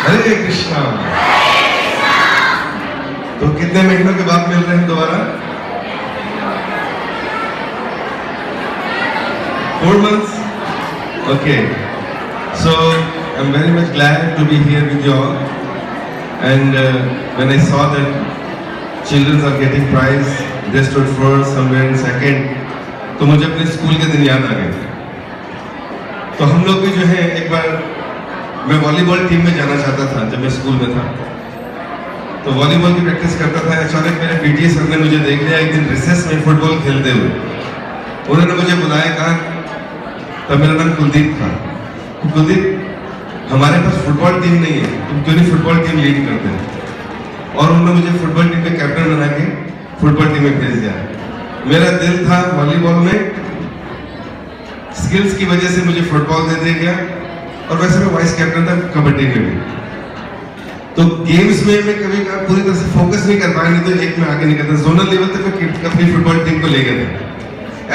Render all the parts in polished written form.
हरे कृष्णा। तो कितने महीनों के बाद मिल रहे हैं दोबारा? 4 months? Okay. So I'm very much glad to be here with you all. And when I saw that children are getting prize, they stood first, somewhere in second. तो मुझे अपने स्कूल के दिन याद आ गए। तो हम लोग भी जो है एक बार, मैं वॉलीबॉल टीम में जाना चाहता था जब मैं स्कूल में था। तो वॉलीबॉल की प्रैक्टिस करता था। अचानक मेरे पीटी सर ने मुझे देख लिया एक दिन रिसेस में फुटबॉल खेलते हुए। उन्होंने मुझे बुलाया, कहा, तब मेरा नाम कुलदीप था। कुलदीप, हमारे पास फुटबॉल टीम नहीं है, तुम क्यों नहीं फुटबॉल टीम लीड करते हैं? और उन्होंने मुझे फुटबॉल टीम में कैप्टन बना के फुटबॉल टीम में भेज दिया। मेरा दिल था वॉलीबॉल में, स्किल्स की वजह से मुझे फुटबॉल दे दिया गया। और वैसे मैं वाइस कैप्टन था कबड्डी में भी। तो गेम्स में मैं कभी पूरी तरह से फोकस नहीं कर पाया, नहीं तो एक में आगे निकलता। जोनल लेवल तक मैं अपनी फुटबॉल टीम को ले गया था।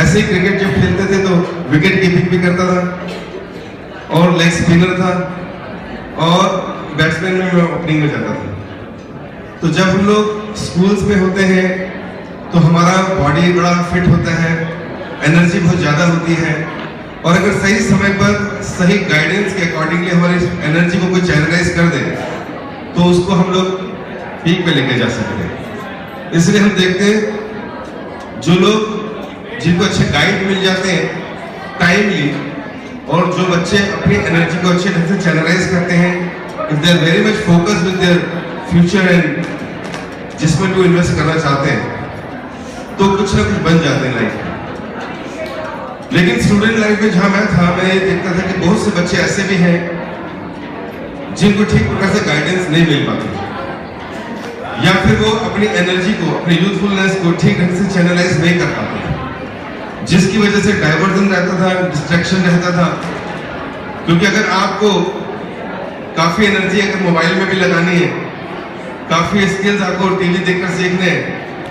ऐसे ही क्रिकेट जब खेलते थे तो विकेट कीपिंग भी करता था और लेग स्पिनर था और बैट्समैन में मैं ओपनिंग में जाता था। तो जब हम लोग स्कूल्स में होते हैं तो हमारा बॉडी बड़ा फिट होता है, एनर्जी बहुत ज़्यादा होती है। और अगर सही समय पर सही गाइडेंस के अकॉर्डिंगली हमारी एनर्जी को कोई चैनलाइज कर दे तो उसको हम लोग पीक पे लेके जा सकते हैं। इसलिए हम देखते हैं जो लोग जिनको अच्छे गाइड मिल जाते हैं टाइमली, और जो बच्चे अपनी एनर्जी को अच्छे ढंग से चैनलाइज करते हैं, if they are very much focused with their future and जिसमें वो इन्वेस्ट करना चाहते हैं तो कुछ ना कुछ बन जाते हैं लाइफ में। लेकिन स्टूडेंट लाइफ में जहां मैं था, मैं ये देखता था कि बहुत से बच्चे ऐसे भी हैं जिनको ठीक प्रकार से गाइडेंस नहीं मिल पाती, या फिर वो अपनी एनर्जी को, अपनी यूथफुलनेस को ठीक ढंग से चैनलाइज नहीं कर पाते, जिसकी वजह से डाइवर्जन रहता था, डिस्ट्रैक्शन रहता था। क्योंकि अगर आपको काफी एनर्जी अगर मोबाइल में भी लगानी है, काफी स्किल्स आपको टीवी देखकर सीखने हैं,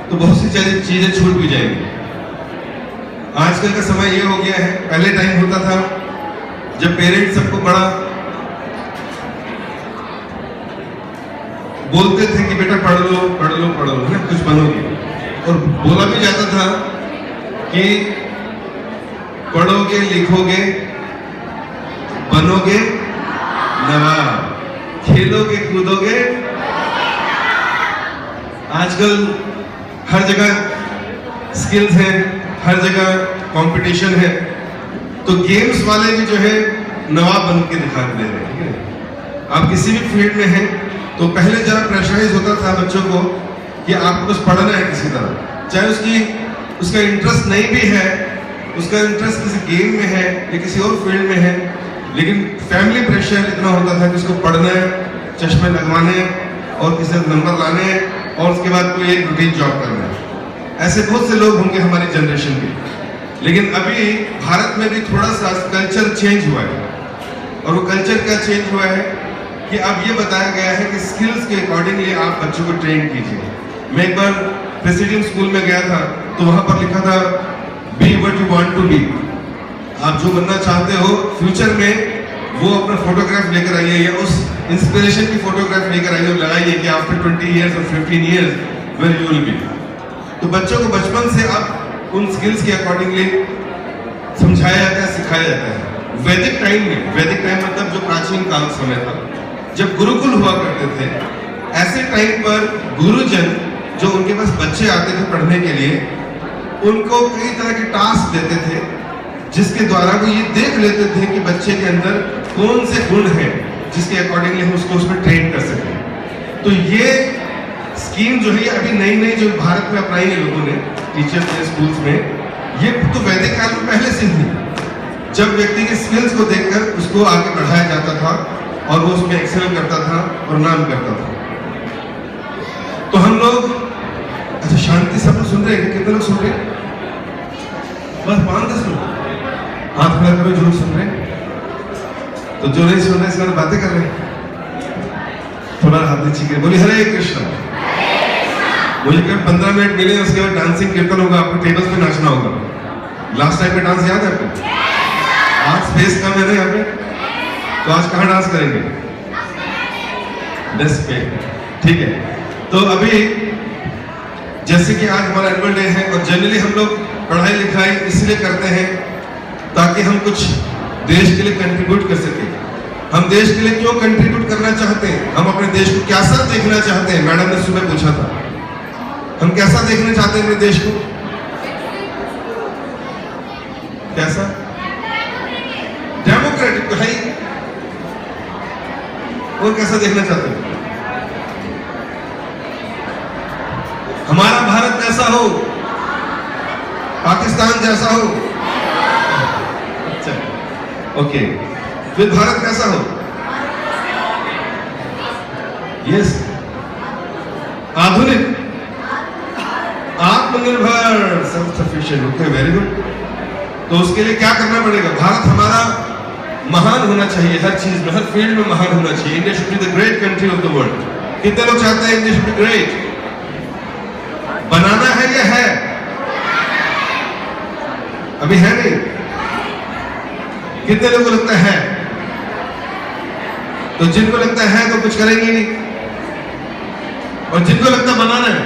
तो बहुत सी चीजें छूट भी जाएंगी। आजकल का समय ये हो गया है, पहले टाइम होता था जब पेरेंट्स सबको बड़ा बोलते थे कि बेटा पढ़ लो पढ़ लो पढ़ लो, है ना, कुछ बनोगे। और बोला भी जाता था कि पढ़ोगे लिखोगे बनोगे नवाब, खेलोगे कूदोगे। आजकल हर जगह स्किल्स हैं, हर जगह कंपटीशन है, तो गेम्स वाले भी जो है नवाब बन के दिखा दे रहे हैं। आप किसी भी फील्ड में हैं तो पहले जरा प्रेशराइज होता था बच्चों को कि आपको बस पढ़ना है किसी तरह, चाहे उसका इंटरेस्ट नहीं भी है, उसका इंटरेस्ट किसी गेम में है या किसी और फील्ड में है, लेकिन फैमिली प्रेशर इतना होता था कि उसको पढ़ना है, चश्मे लगवाने और किसी नंबर लाने और उसके बाद कोई एक रूटीन जॉब करना है। ऐसे बहुत से लोग होंगे हमारी जनरेशन के। लेकिन अभी भारत में भी थोड़ा सा कल्चर चेंज हुआ है, और वो कल्चर क्या चेंज हुआ है कि अब ये बताया गया है कि स्किल्स के अकॉर्डिंगली आप बच्चों को ट्रेन कीजिए। मैं एक बार प्रेसिडेंट स्कूल में गया था तो वहां पर लिखा था be what you want to be. आप जो बनना चाहते हो फ्यूचर में, वो अपना फोटोग्राफ लेकर आइए या उस इंस्पिरेशन की फोटोग्राफ लेकर आइए और लगाइए कि आफ्टर 20 years और 15 years where you will be. तो बच्चों को बचपन से अब उन स्किल्स के अकॉर्डिंगली समझाया जाता है, सिखाया जाता है। वैदिक टाइम में, वैदिक टाइम मतलब जो प्राचीन काल समय था जब गुरुकुल हुआ करते थे, ऐसे टाइम पर गुरुजन जो उनके पास बच्चे आते थे पढ़ने के लिए, उनको कई तरह के टास्क देते थे जिसके द्वारा वो ये देख लेते थे कि बच्चे के अंदर कौन से गुण हैं जिसके अकॉर्डिंगली हम उसको उसमें ट्रेन कर सकें। तो ये स्कीम जो है ये अभी नई नई जो भारत में अपनाई है लोगों ने, टीचर्स ने स्कूल्स में, ये तो वैदिक काल में पहले से थी, जब व्यक्ति के स्किल्स को देखकर उसको आगे बढ़ाया जाता था और वो उसमें एक्सेल करता था और नाम करता था। तो हम लोग, अच्छा शांति सब लोग सुन रहे हैं? कितने लोग सुन रहे हैं? बस 5-10 लोग हाथ खड़ा करो जो सुन रहे हैं। तो जो नहीं सुन रहे इसके बारे में बातें कर रहे हैं, थोड़ा हाथ नीचे कर बोलिए हरे कृष्णा। मुझे कल 15 मिनट मिले, उसके बाद डांसिंग कीर्तन होगा, आपको टेबल्स पे नाचना होगा। लास्ट टाइम पे डांस याद है आपको? आज स्पेस कम है ना यहाँ पे, तो आज कहाँ डांस करेंगे? डेस्क पे, ठीक है। तो अभी जैसे कि आज हमारा एनुअल डे है और जनरली हम लोग पढ़ाई लिखाई इसलिए करते हैं ताकि हम कुछ देश के लिए कंट्रीब्यूट कर सकें। हम देश के लिए क्यों कंट्रीब्यूट करना चाहते हैं? हम अपने देश को कैसा देखना चाहते हैं? मैडम ने सुबह पूछा था, हम कैसा देखना चाहते हैं अपने देश को? कैसा? डेमोक्रेटिक तो है ही। और कैसा देखना चाहते हैं? हमारा भारत कैसा हो? पाकिस्तान जैसा हो? अच्छा, ओके। फिर भारत कैसा हो? यस, आधुनिक, आत्मनिर्भर, self sufficient. Okay, very good. तो उसके लिए क्या करना पड़ेगा? भारत हमारा महान होना चाहिए, हर चीज में, हर फील्ड में महान होना चाहिए। India should be the great country of the world. कितने लोग चाहते हैं इंडिया शुड बी ग्रेट? बनाना है या है? अभी है नहीं। कितने लोगों को लगता है? तो जिनको लगता है तो कुछ करेंगे नहीं, और जिनको लगता है बनाना है,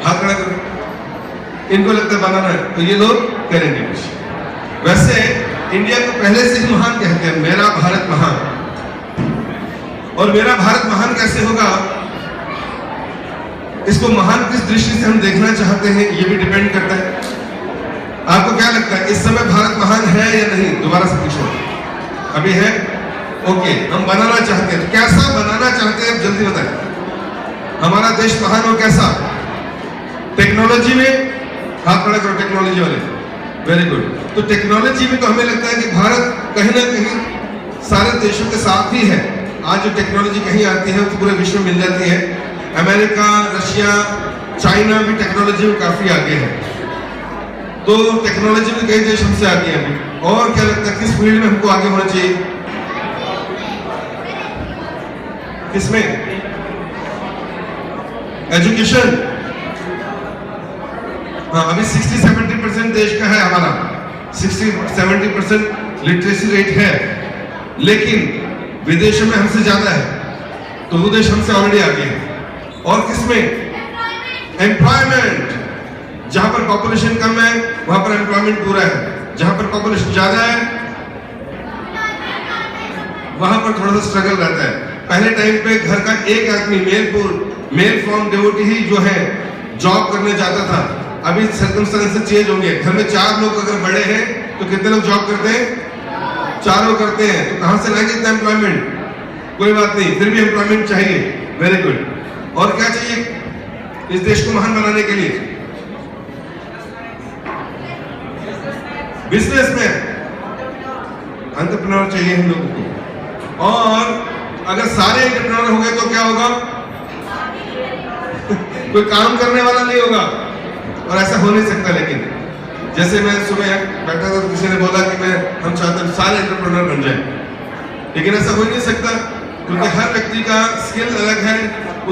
हाथ खड़ा करो। इनको लगता है बनाना है तो ये लोग करेंगे कुछ। वैसे इंडिया को पहले से ही महान कहते हैं, मेरा भारत महान। और मेरा भारत महान कैसे होगा? इसको महान किस दृष्टि से हम देखना चाहते हैं ये भी डिपेंड करता है। आपको क्या लगता है इस समय भारत महान है या नहीं? दोबारा से पूछो। अभी है? ओके, हम बनाना चाहते हैं। तो कैसा बनाना चाहते हैं जल्दी बताएं। हमारा देश महान हो कैसा? टेक्नोलॉजी में हाथ खड़ा करो, टेक्नोलॉजी वाले, वेरी गुड। तो टेक्नोलॉजी में तो हमें लगता है कि भारत कहीं ना कहीं सारे देशों के साथ ही है। आज जो टेक्नोलॉजी कहीं आती है तो पूरे विश्व में मिल जाती है। अमेरिका, रशिया, चाइना भी टेक्नोलॉजी में काफी आगे है। तो टेक्नोलॉजी में कई देश हमसे आगे हैं अभी। और क्या लगता है किस फील्ड में हमको आगे होना चाहिए? किसमें? एजुकेशन। हाँ, अभी 60-70% देश का है हमारा, 60-70% लिटरेसी रेट है, लेकिन विदेशों में हमसे ज्यादा है। तो वो देश हमसे ऑलरेडी आगे है। और किसमें? एम्प्लॉयमेंट। जहां पर पॉपुलेशन कम है वहां पर एम्प्लॉयमेंट पूरा है, जहां पर पॉपुलेशन ज्यादा है वहां पर थोड़ा सा स्ट्रगल रहता है। पहले टाइम पे घर का एक आदमी मेल फ्रॉम डिवोटी ही जो है जॉब करने जाता था। अभी सर्कमस्टेंसेस चेंज हो गए। घर में 4 लोग अगर बड़े हैं तो कितने लोग जॉब करते हैं? 4 करते हैं। तो कहां से लाएंगे इतना एम्प्लॉयमेंट? कोई बात नहीं, फिर भी एम्प्लॉयमेंट चाहिए। Very good. और क्या चाहिए इस देश को महान बनाने के लिए? बिजनेसमैन, एंटरप्रेन्योर चाहिए हम लोगों को। और अगर सारे एंटरप्रेन्योर हो गए तो क्या होगा? कोई काम करने वाला नहीं होगा। और ऐसा हो नहीं सकता। लेकिन जैसे मैं सुबह बैठा था तो किसी ने बोला कि हम चाहते हैं सारे एंटरप्रेन्योर बन जाए, लेकिन ऐसा हो नहीं सकता क्योंकि हर व्यक्ति का स्किल अलग है,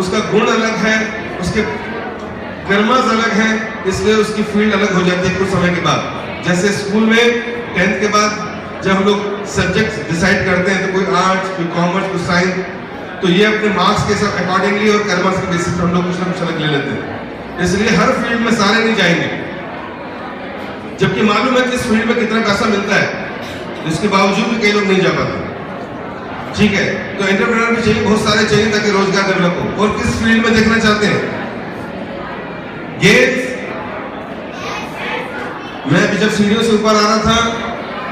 उसका गुण अलग है, उसके कर्मस अलग है, इसलिए उसकी फील्ड अलग हो जाती है कुछ समय के बाद। जैसे स्कूल में 10th के बाद जब हम लोग सब्जेक्ट डिसाइड करते हैं तो कोई आर्ट्स, कोई कॉमर्स, कोई साइंस, तो ये अपने मार्क्स के साथ अकॉर्डिंगली और कर्मस के बेसिस पर हम लोग कुछ ना कुछ अलग ले लेते हैं। इसलिए हर फील्ड में सारे नहीं जाएंगे, जबकि मालूम है कि इस फील्ड में कितना पैसा मिलता है, इसके बावजूद भी कई लोग नहीं जा पाते। ठीक है, तो एंटरप्रेन्योर भी चाहिए, बहुत सारे चाहिए ताकि रोजगार डेवलप हो। और किस फील्ड में देखना चाहते हैं? गेम्स। मैं अभी जब सीढ़ियों से ऊपर आ रहा था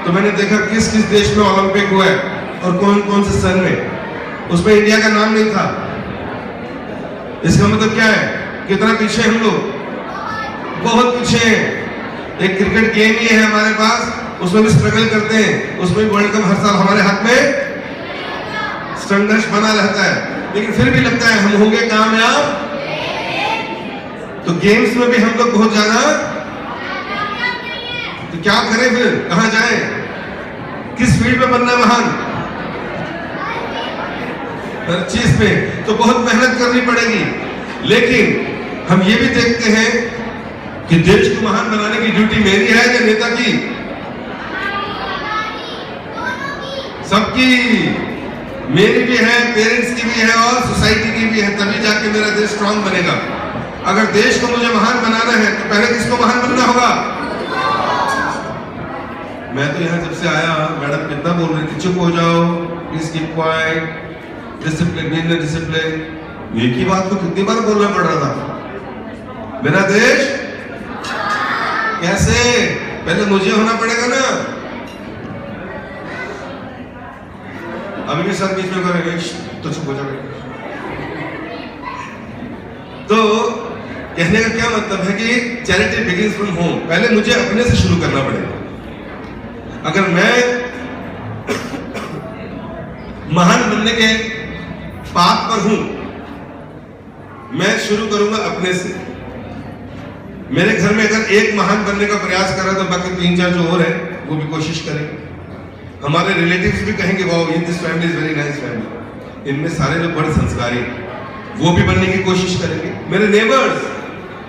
तो मैंने देखा किस किस देश में ओलंपिक हुआ है और कौन कौन से सन में। उसमें इंडिया का नाम नहीं था। इसका मतलब क्या है? कितना पीछे हम लोग, बहुत पीछे हैं। एक क्रिकेट गेम ही है हमारे पास, उसमें भी स्ट्रगल करते हैं, उसमें भी वर्ल्ड कप हर साल हमारे हाथ में संघर्ष बना रहता है, लेकिन फिर भी लगता है हम होंगे कामयाब। तो गेम्स में भी हम लोग बहुत ज्यादा, तो क्या करें फिर? कहां जाएं? किस फील्ड में बनना है महान? हर चीज पे तो बहुत मेहनत करनी पड़ेगी। लेकिन हम ये भी देखते हैं कि देश को महान बनाने की ड्यूटी मेरी है या नेता की? सबकी। मेरी भी है, पेरेंट्स की भी है और सोसाइटी की भी है, तभी जाके मेरा देश स्ट्रांग बनेगा। अगर देश को मुझे महान बनाना है तो पहले किसको महान बनना होगा? मैं तो यहाँ जब से आया, मैडम कितना बोल रही थी, चुप हो जाओ, please keep quiet, discipline, be in discipline. एक ही बात को कितनी बार बोलना पड़ रहा था? मेरा देश कैसे? पहले मुझे होना पड़ेगा ना। अभी भी सर बीच में करेंगे तो चुप हो जाएगा। तो कहने का क्या मतलब है कि चैरिटी बिगिंस फ्रॉम होम। पहले मुझे अपने से शुरू करना पड़ेगा। अगर मैं महान बनने के पाथ पर हूं, मैं शुरू करूंगा अपने से। मेरे घर में अगर एक महान बनने का प्रयास कर रहा है तो बाकी 3-4 जो और है वो भी कोशिश करेंगे। हमारे रिलेटिव्स भी कहेंगे wow this family is very nice family, इनमें सारे लोग बड़े संस्कारी, वो भी बनने की कोशिश करेंगे। मेरे नेबर्स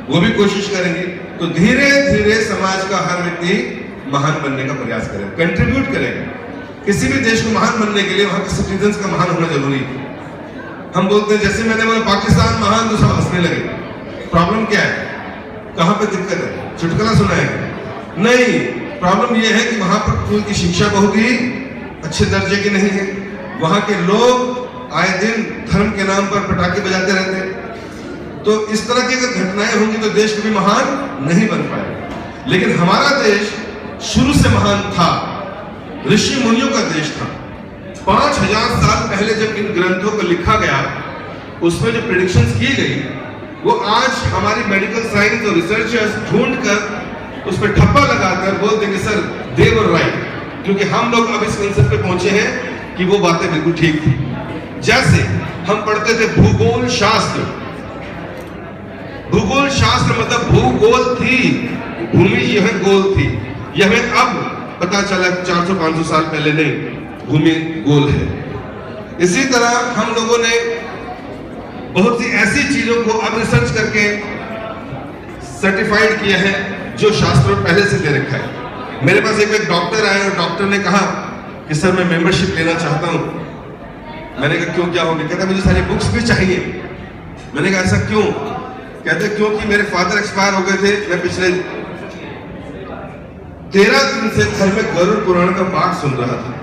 वो भी कोशिश करेंगे। तो धीरे धीरे समाज का हर व्यक्ति महान बनने का प्रयास करेगा, कंट्रीब्यूट करेगा। किसी भी देश को महान बनने के लिए वहां के सिटीजन्स का महान होना जरूरी है। हम बोलते हैं, जैसे मैंने बोला पाकिस्तान महान, तो सब हंसने लगे। प्रॉब्लम क्या है? कहां पे दिक्कत है? चुटकुला सुना है? नहीं, प्रॉब्लम यह है कि वहां पर स्कूल की शिक्षा बहुत ही अच्छे दर्जे की नहीं है। वहां के लोग आए दिन धर्म के नाम पर पटाखे बजाते रहते हैं। तो इस तरह की अगर घटनाएं होंगी तो देश कभी महान नहीं बन पाएगा। लेकिन हमारा देश शुरू से महान था, ऋषि मुनियों का देश था। 5000 साल पहले जब इन ग्रंथों को लिखा गया, उसमें जो प्रेडिक्शंस की गई, वो आज हमारी मेडिकल साइंस और रिसर्चर्स ढूंढकर उस पर ठप्पा लगाकर बोल देंगे सर दे वर राइट, क्योंकि हम लोग अब इस कंसेप्ट पे पहुंचे हैं कि वो बातें बिल्कुल ठीक थी। जैसे हम पढ़ते थे भूगोल शास्त्र, भूगोल शास्त्र मतलब भूगोल थी, भूमि यह गोल थी। यह हमें अब पता चला 400-500 साल पहले नहीं, भूमि गोल है। इसी तरह हम लोगों ने बहुत सी ऐसी चीजों को अब रिसर्च करके सर्टिफाइड किया है जो शास्त्रों पहले से दे रखा है। मेरे पास एक डॉक्टर आए और डॉक्टर ने कहा कि सर मैं मेंबरशिप लेना चाहता हूं। मैंने कहा क्यों, क्या हो गया? कहता मुझे सारी बुक्स भी चाहिए। मैंने कहा ऐसा क्यों? कहते क्योंकि मेरे फादर एक्सपायर हो गए थे, मैं पिछले 13 दिन से घर में गरुड़ पुराण का पाठ सुन रहा था।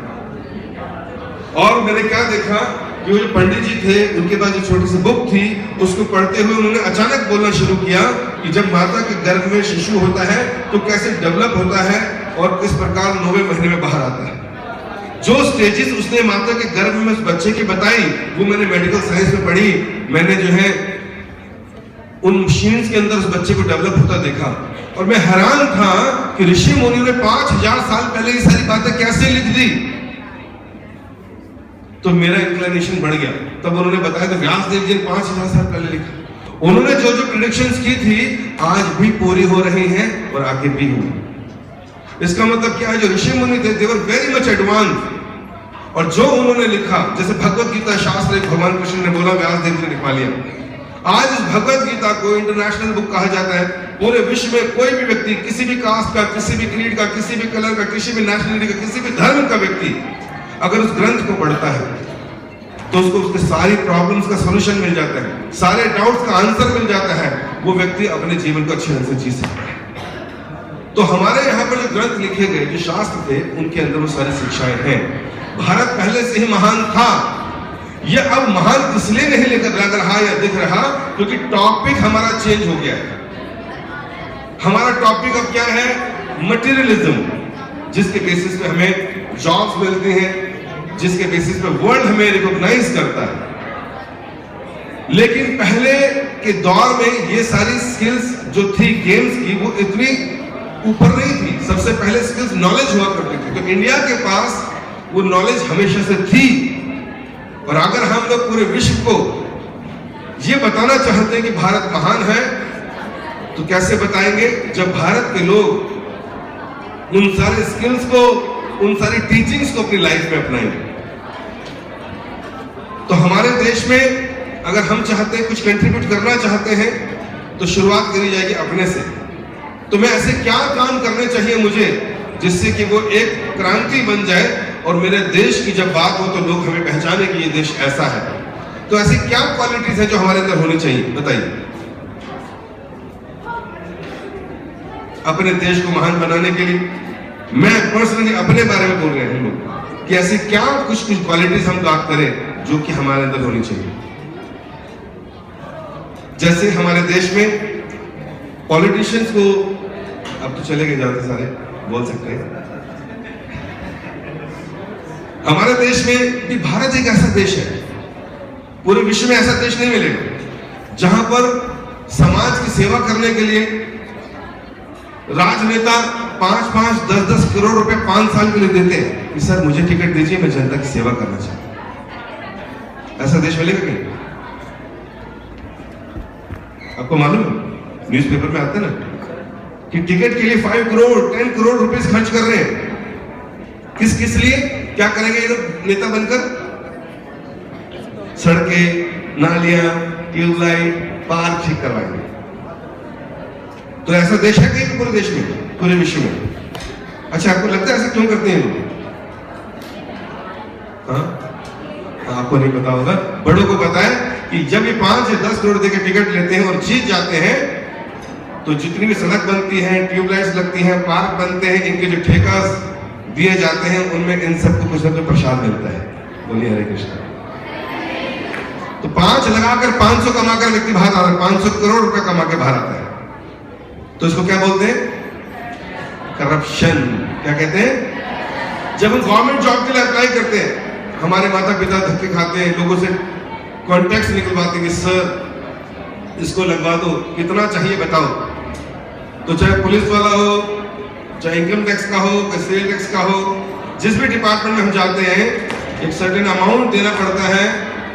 और मैंने क्या देखा कि वो जो पंडित जी थे, उनके पास जो छोटी सी बुक थी, उसको पढ़ते हुए उन्होंने अचानक बोलना शुरू किया कि जब माता के गर्भ में शिशु होता है तो कैसे डेवलप होता है और किस प्रकार 9वें महीने में बाहर आता है। जो स्टेजेस उसने माता के गर्भ में उस बच्चे की बताई, वो मैंने मेडिकल साइंस में पढ़ी। मैंने जो है उन मशीन्स के अंदर उस बच्चे को डेवलप होता देखा और मैं हैरान था कि ऋषि मुनियों ने 5000 साल पहले ये सारी बातें कैसे लिख दी। तो मेरा इंक्लिनेशन बढ़ गया। तब उन्होंने बताया तो व्यास देव जी ने 5000 साल पहले लिखा। उन्होंने जो जो प्रेडिक्शंस की थी आज भी पूरी हो रही हैं और आगे भी होंगी। इसका मतलब क्या है, जो ऋषि मुनि थे दे वर वेरी मच एडवांस, और जो उन्होंने लिखा, जैसे भगवत गीता शास्त्र भगवान कृष्ण ने बोला, व्यास देव जी ने लिखवा लिया। आज इस भगवत गीता को इंटरनेशनल बुक कहा जाता है। पूरे विश्व में कोई भी व्यक्ति, किसी भी कास्ट का, किसी भी क्रीड का, किसी भी कलर का, किसी भी नेशनलिटी का, किसी भी धर्म का व्यक्ति अगर उस ग्रंथ को पढ़ता है तो उसको उसके सारी प्रॉब्लम्स का सॉल्यूशन मिल जाता है, सारे डाउट्स का आंसर मिल जाता है। वो व्यक्ति अपने जीवन को अच्छे ढंग से जी सकता है। तो हमारे यहाँ पर जो ग्रंथ लिखे गए, जो शास्त्र थे, उनके अंदर वो सारी शिक्षाएं हैं। भारत पहले से ही महान था। यह अब महान इसलिए नहीं लेकर लग रहा या दिख रहा क्योंकि टॉपिक हमारा चेंज हो गया है। हमारा टॉपिक अब क्या है? मटेरियलिज्म, जिसके बेसिस पे हमें जॉब्स मिलती हैं, जिसके बेसिस पे वर्ल्ड हमें रिकॉग्नाइज करता है। लेकिन पहले के दौर में ये सारी स्किल्स जो थी गेम्स की, वो इतनी ऊपर नहीं थी। सबसे पहले स्किल्स नॉलेज हुआ करती थी। तो इंडिया के पास वो नॉलेज हमेशा से थी। और अगर हम लोग पूरे विश्व को ये बताना चाहते हैं कि भारत महान है, तो कैसे बताएंगे? जब भारत के लोग उन सारे स्किल्स को, उन सारी टीचिंग्स को अपनी लाइफ में अपनाएंगे। तो हमारे देश में अगर हम चाहते हैं, कुछ कंट्रीब्यूट करना चाहते हैं, तो शुरुआत करी जाएगी अपने से। तो मैं ऐसे क्या काम करने चाहिए मुझे जिससे कि वो एक क्रांति बन जाए और मेरे देश की जब बात हो तो लोग हमें पहचाने कि ये देश ऐसा है। तो ऐसी क्या क्वालिटीज है जो हमारे अंदर होनी चाहिए, बताइए। अपने देश को महान बनाने के लिए मैं पर्सनली अपने बारे में बोल रहे हैं लोग कि ऐसी क्या कुछ क्वालिटीज हम बात करें जो कि हमारे अंदर होनी चाहिए। जैसे हमारे देश में पॉलिटिशियंस को, अब तो चले गए जाते सारे, बोल सकते हैं। हमारे देश में भी, भारत एक ऐसा देश है, पूरे विश्व में ऐसा देश नहीं मिलेगा जहां पर समाज की सेवा करने के लिए राजनेता 5-5, 10-10 करोड़ रुपए 5 साल के लिए देते हैं कि सर मुझे टिकट दीजिए, मैं जनता की सेवा करना चाहता हूं। ऐसा देश मिलेगा क्या? आपको मालूम है न्यूज़पेपर में आता है ना कि टिकट के लिए 5 करोड़ 10 करोड़ रुपए खर्च कर रहे हैं। किस किस लिए? क्या करेंगे ये लोग नेता बनकर? सड़कें, नालियां, ट्यूबलाइट, पार्क ठीक करवाएंगे। तो ऐसा देश है कहीं पूरे देश में, पूरे विश्व में? अच्छा, आपको लगता है ऐसा क्यों करते हैं लोग? हाँ, आपको नहीं पता होगा, बड़ों को पता है कि जब ये 5 या 10 करोड़ देकर टिकट लेते हैं और जीत जाते हैं तो जितनी भी सड़क बनती है, ट्यूबलाइट्स लगती हैं, पार्क बनते हैं, इनके जो ठेका दिए जाते हैं उनमें इन सबको कुछ ना कुछ प्रसाद मिलता है। बोलिए हरे कृष्ण। तो 5 लगाकर 500 कमाकर व्यक्ति बाहर आता है, 500 करोड़ रुपए कमा के बाहर आता है। तो इसको क्या बोलते हैं? करप्शन। क्या कहते हैं? जब हम गवर्नमेंट जॉब के लिए अप्लाई करते हैं, हमारे माता पिता धक्के खाते हैं, लोगों से कॉन्टैक्ट निकलवाते हैं कि सर इसको लगवा दो, कितना चाहिए बताओ। तो चाहे पुलिस वाला हो, चाहे इनकम टैक्स का हो, सेल टैक्स का हो, जिस भी डिपार्टमेंट में हम जाते हैं एक सर्टेन अमाउंट देना पड़ता है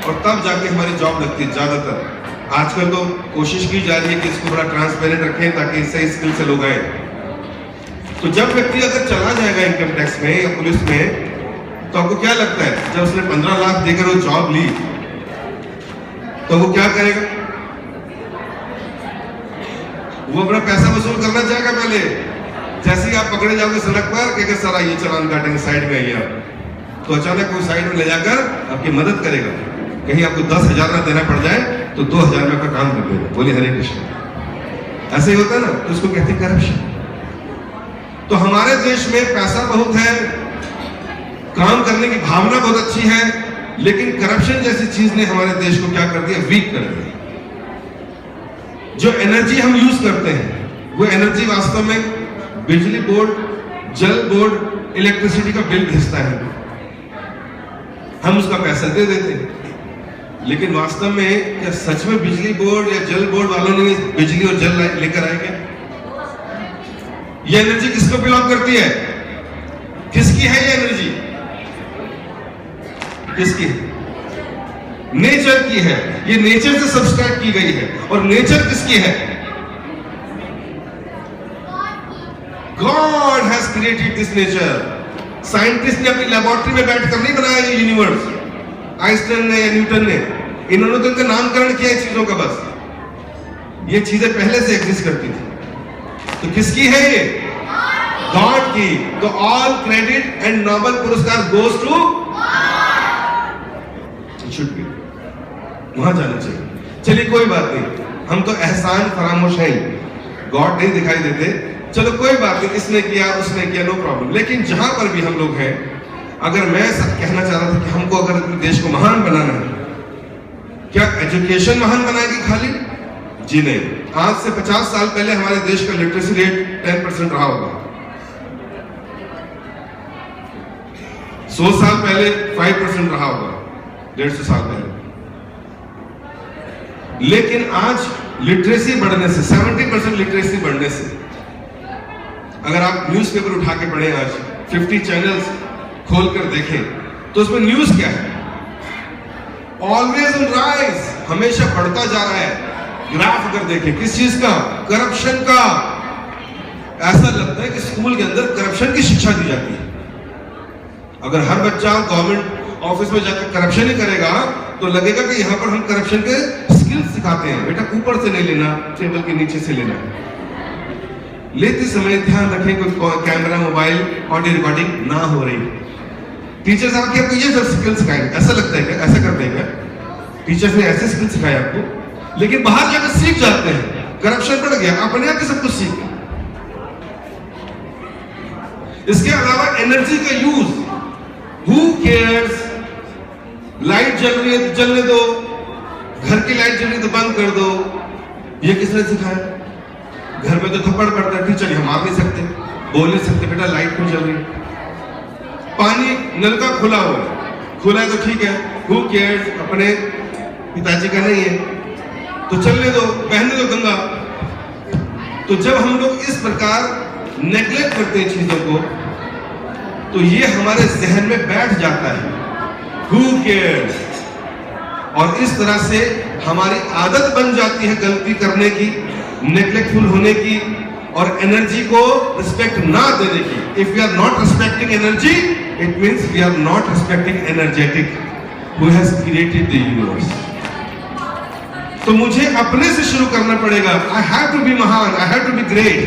और तब जाके हमारी जॉब लगती है। ज्यादातर आजकल तो कोशिश की जा रही है कि इसको बड़ा ट्रांसपेरेंट रखें ताकि सही स्किल से लोग आए। तो जब व्यक्ति अगर चला जाएगा इनकम टैक्स में या पुलिस में, तो आपको क्या लगता है जब उसने 15 लाख देकर वो जॉब ली तो वो क्या करेगा? वो अपना पैसा वसूल करना चाहेगा पहले। जैसे ही आप पकड़े जाओगे सड़क पर कि सर आइए चालान काटेंगे, साइड में आइए आप, तो अचानक कोई साइड में ले जाकर आपकी मदद करेगा। कहीं आपको 10,000 ना देना पड़ जाए तो 2,000 में आपका काम कर देगा। बोलिए हरे कृष्ण। ऐसे ही होता है ना, तो उसको कहते हैं करप्शन। तो हमारे देश में पैसा बहुत है, काम करने की भावना बहुत अच्छी है, लेकिन करप्शन जैसी चीज ने हमारे देश को क्या कर दिया? वीक कर दिया। जो एनर्जी हम यूज करते हैं वो एनर्जी वास्तव में बिजली बोर्ड, जल बोर्ड, इलेक्ट्रिसिटी का बिल भेजता है, हम उसका पैसा दे देते हैं। लेकिन वास्तव में क्या सच में बिजली बोर्ड या जल बोर्ड वालों ने बिजली और जल लेकर आए क्या? ये एनर्जी किसको बिलोंग करती है? किसकी है ये एनर्जी? किसकी है? नेचर की है। ये नेचर से सब्सट्रैक्ट की गई है। और नेचर किसकी है? God has created this nature. Scientist ने अपनी लेबोरेटरी में बैठकर नहीं बनाया ये यूनिवर्स, आइंस्टाइन ने या न्यूटन ने। इन्होंने तो इनका नामकरण किया है चीजों का बस। ये चीजें पहले से एग्जिस्ट करती थी। तो किसकी है ये? गॉड की। तो ऑल क्रेडिट एंड नोबेल पुरस्कार गोज टू शुड बी, वहां जाना चाहिए। चलिए कोई बात नहीं, हम तो एहसान फरामोश हैं, गॉड नहीं दिखाई देते। चलो कोई बात नहीं, इसने किया उसने किया, नो प्रॉब्लम। लेकिन जहां पर भी हम लोग हैं, अगर मैं सब कहना चाह रहा था कि हमको अगर अपने देश को महान बनाना है, क्या एजुकेशन महान बनाएगी खाली? जी नहीं। आज से 50 साल पहले हमारे देश का लिटरेसी रेट 10% रहा होगा। 100 साल पहले 5% रहा होगा, 150 साल पहले। लेकिन आज लिटरेसी बढ़ने से, 70% लिटरेसी बढ़ने से, अगर आप न्यूज़पेपर उठा के पढ़ें, आज 50 चैनल्स खोलकर देखें तो उसमें न्यूज़ क्या है? ऑलवेज ऑन राइज, हमेशा बढ़ता जा रहा है। ग्राफ अगर देखें किस चीज का? करप्शन का। ऐसा लगता है कि स्कूल के अंदर करप्शन की शिक्षा दी जाती है। अगर हर बच्चा गवर्नमेंट ऑफिस में जाकर करप्शन ही करेगा तो लगेगा कि यहाँ पर हम करप्शन के स्किल्स सिखाते हैं। बेटा ऊपर से नहीं लेना, टेबल के नीचे से लेना। लेते समय ध्यान रखें कोई कैमरा, मोबाइल, ऑडियो रिकॉर्डिंग ना हो रही। टीचर्स आके आपको ये सब स्किल सिखाएंगे, ऐसा लगता है क्या, ऐसा करते हैं क्या? टीचर्स ने ऐसे स्किल सिखाए आपको, लेकिन बाहर जाकर सीख जाते हैं, करप्शन बढ़ गया, अपने आप ही सब कुछ सीख गए। इसके अलावा एनर्जी का यूज, हु केयर्स, लाइट जल रही है तो जलने दो, घर की लाइट जल रही है तो बंद कर दो, ये किसने सिखाया? घर में तो थप्पड़ पड़ता है, टीचर हम मार नहीं सकते, बोल नहीं सकते बेटा लाइट क्यों जल रही है। पानी नल का खुला हुआ है, खुला है तो ठीक है, हु केयर्स, अपने पिताजी का नहीं है तो चलने दो, बहने दो गंगा। तो जब हम लोग इस प्रकार नेग्लेक्ट करते हैं चीजों को, तो ये हमारे जहन में बैठ जाता है, हु केयर्स, और इस तरह से हमारी आदत बन जाती है गलती करने की, नेग्लेक्टफुल होने की और एनर्जी को रिस्पेक्ट ना देने की। If we are not respecting energy, it means we are not respecting energetic who has created the universe. तो मुझे अपने से शुरू करना पड़ेगा। आई हैव टू बी महान, I have to be great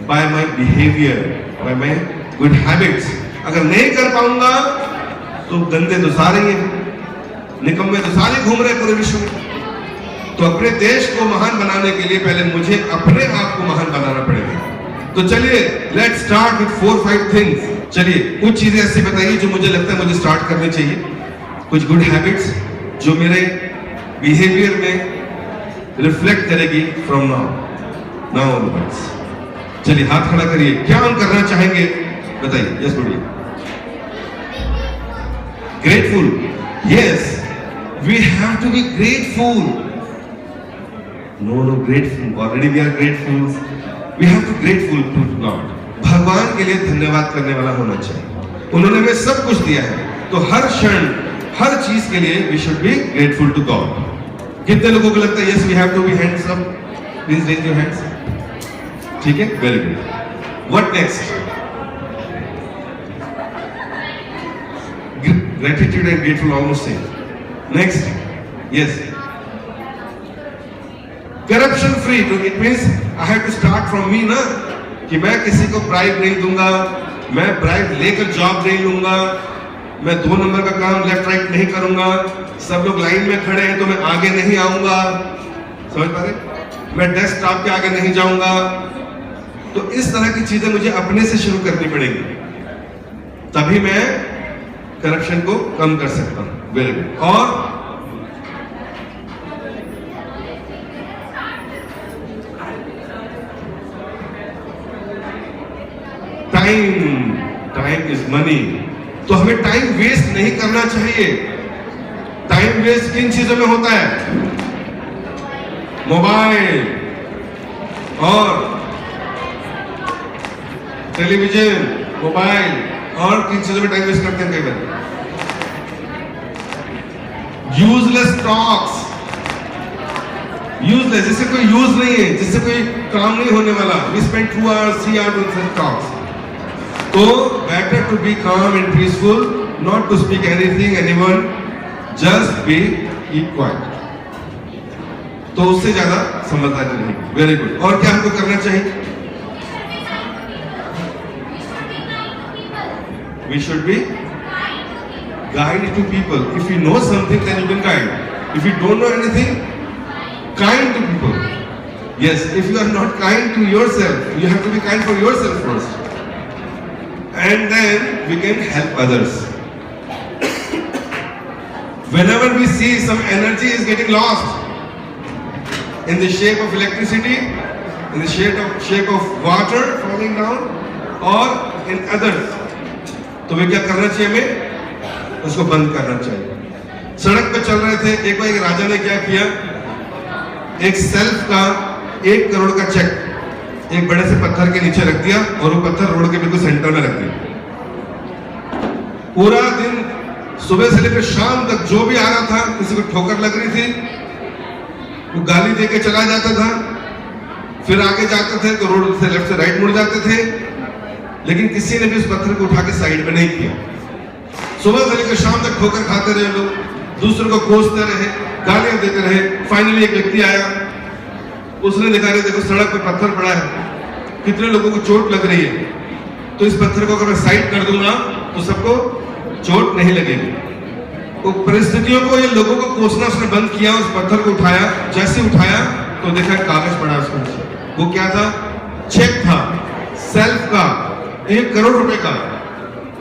by my behaviour, by my good habits. अगर नहीं कर पाऊंगा तो गंदे तो सारे ही हैं, निकम्मे तो सारे घूम रहे पूरे विश्व में। तो अपने देश को महान बनाने के लिए पहले मुझे अपने आप को महान बनाना पड़ेगा। तो चलिए लेट्स स्टार्ट विद 4-5 थिंग्स। चलिए कुछ चीजें ऐसी बताइए जो मुझे लगता है मुझे स्टार्ट करनी चाहिए, कुछ गुड हैबिट्स जो मेरे बिहेवियर में रिफ्लेक्ट करेगी फ्रॉम नाउ ऑनवर्ड्स। चलिए हाथ खड़ा करिए, क्या हम करना चाहेंगे बताइए। यस बोलिए। Grateful, yes we have to be grateful. No grateful, already we are grateful, we have to grateful to God. भगवान के लिए धन्यवाद करने वाला होना चाहिए, उन्होंने हमें सब कुछ दिया है, तो हर क्षण हर चीज के लिए we should be grateful to God. कितने लोगों को लगता है yes we have to be hands up? Please raise your hands. ठीक है, very good. What next? Gratitude and grateful almost same. Next, yes corruption free. तो it means I have to start from me ना, कि मैं किसी को bribe नहीं दूंगा, मैं ब्राइब लेकर जॉब नहीं लूंगा, मैं 2 नंबर का काम लेफ्ट राइट नहीं करूंगा, सब लोग लाइन में खड़े हैं तो मैं आगे नहीं आऊंगा, समझ पा रहे? मैं डेस्क टॉप के आगे नहीं जाऊंगा। तो इस तरह की चीजें मुझे अपने से शुरू करनी पड़ेगी, तभी मैं करप्शन को कम कर सकता हूं। Very good. और टाइम इज मनी, तो हमें टाइम वेस्ट नहीं करना चाहिए। टाइम वेस्ट किन चीजों में होता है? मोबाइल और टेलीविजन, मोबाइल और किन चीजों में टाइम वेस्ट करते हैं कई बार? यूजलेस टॉक्स, यूजलेस, जिससे कोई यूज नहीं है, जिससे कोई काम नहीं होने वाला। We spend 2 hours 3 hours on such talks. तो better to be calm and peaceful, not to speak anything, anyone, just be quiet. तो उससे ज्यादा समझदारी रहेगी। Very good. और क्या हमको करना चाहिए? We should be guide to people. If you know something, then you can guide. If you don't know anything, kind to people. Yes, if you are not kind to yourself, you have to be kind for yourself first. And then we can help others. Whenever we see some energy is getting lost in the shape of electricity, in the shape of water falling down, or in others, तो वे क्या करना चाहिए? हमें उसको बंद करना चाहिए। सड़क पे चल रहे थे, एक बार एक राजा ने क्या किया, एक सेल्फ का 1 करोड़ का चेक एक बड़े से पत्थर के नीचे रख दिया और वो पत्थर रोड के बिल्कुल सेंटर में रख दिया। पूरा दिन सुबह से लेकर शाम तक जो भी आ रहा था, किसी को ठोकर लग रही थी, वो गाली देके चला जाता था, फिर आगे जाते थे तो रोड से लेफ्ट से राइट मुड़ जाते थे, लेकिन किसी ने भी उस पत्थर को उठा के साइड में नहीं किया। सुबह से लेकर शाम तक ठोकर खाते रहे लोग, दूसरों को कोसते रहे, गालियां देते रहे। फाइनली एक व्यक्ति आया, उसने देखा रहे देखो सड़क पे पत्थर पड़ा है, कितने लोगों को चोट लग रही है, तो इस पत्थर को अगर मैं साइड कर दूंगा तो सबको चोट नहीं लगेगी। तो परिस्थितियों को, ये लोगों को कोसना उसने बंद किया। उस पत्थर को उठाया, जैसे उठाया तो देखा कागज पड़ा उसके नीचे। वो क्या था? चेक था, सेल्फ का, 1 करोड़ रुपए का।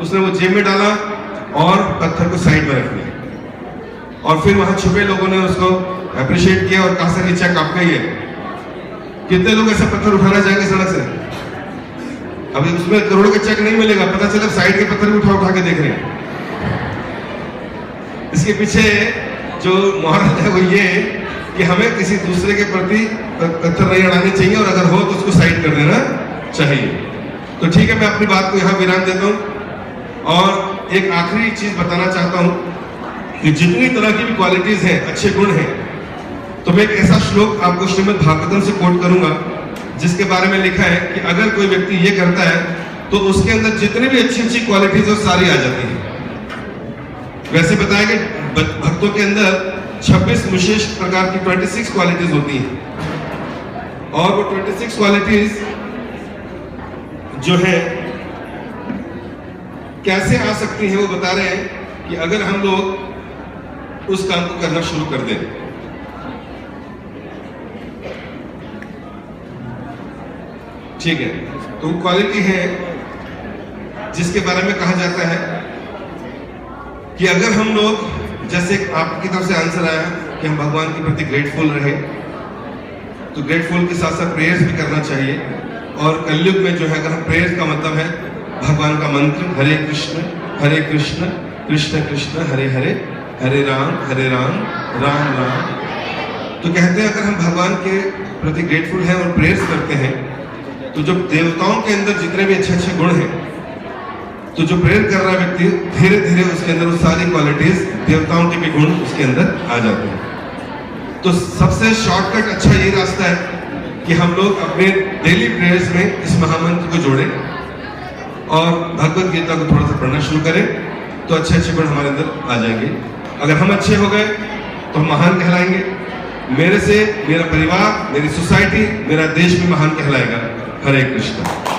उसने वो जेब में डाला और पत्थर को साइड में रख दिया। और फिर वहां छुपे लोगों ने उसको अप्रिशिएट किया और कहा सर ये चेक आपका ही है। कितने लोग ऐसे पत्थर उठाना जाएंगे सड़क से? अभी उसमें करोड़ों का चेक नहीं मिलेगा, पता चला साइड के पत्थर भी उठा के देख रहे हैं। इसके पीछे जो मोहरत है वो ये कि हमें किसी दूसरे के प्रति पत्थर नहीं अड़ाने चाहिए, और अगर हो तो उसको साइड कर देना चाहिए। तो ठीक है, मैं अपनी बात को यहाँ विराम देता हूँ और एक आखिरी चीज बताना चाहता हूँ कि जितनी तरह की भी क्वालिटीज हैं, अच्छे गुण हैं, तो मैं एक ऐसा श्लोक आपको श्रीमद् भागवतम से कोट करूंगा जिसके बारे में लिखा है कि अगर कोई व्यक्ति ये करता है तो उसके अंदर जितनी भी अच्छी अच्छी क्वालिटीज है सारी आ जाती है। वैसे बताया कि भक्तों के अंदर 26 विशेष प्रकार की 26 क्वालिटीज होती हैं, और वो 26 क्वालिटीज जो है कैसे आ सकती हैं वो बता रहे हैं कि अगर हम लोग उस काम को करना शुरू कर दें। ठीक है, तो वो क्वालिटी है जिसके बारे में कहा जाता है कि अगर हम लोग, जैसे आपकी तरफ से आंसर आया कि हम भगवान के प्रति ग्रेटफुल रहे, तो ग्रेटफुल के साथ साथ प्रेयर्स भी करना चाहिए। और कलयुग में जो है, अगर हम प्रेयर्स का मतलब है भगवान का मंत्र हरे कृष्ण कृष्ण कृष्ण हरे हरे, हरे राम राम राम। तो कहते हैं अगर हम भगवान के प्रति ग्रेटफुल हैं और प्रेयर्स करते हैं, तो जो देवताओं के अंदर जितने भी अच्छे अच्छे गुण हैं, तो जो प्रेयर कर रहा है व्यक्ति, धीरे धीरे उसके अंदर वो सारी क्वालिटीज, देवताओं के भी गुण उसके अंदर आ जाते हैं। तो सबसे शॉर्टकट अच्छा यही रास्ता है कि हम लोग अपने डेली प्रेयर्स में इस महामंत्र को जोड़ें और भगवत गीता को थोड़ा सा पढ़ना शुरू करें, तो अच्छे अच्छे गुण हमारे अंदर आ जाएंगे। अगर हम अच्छे हो गए तो हम महान कहलाएंगे। मेरे से मेरा परिवार, मेरी सोसाइटी, मेरा देश भी महान कहलाएगा। हरे कृष्ण।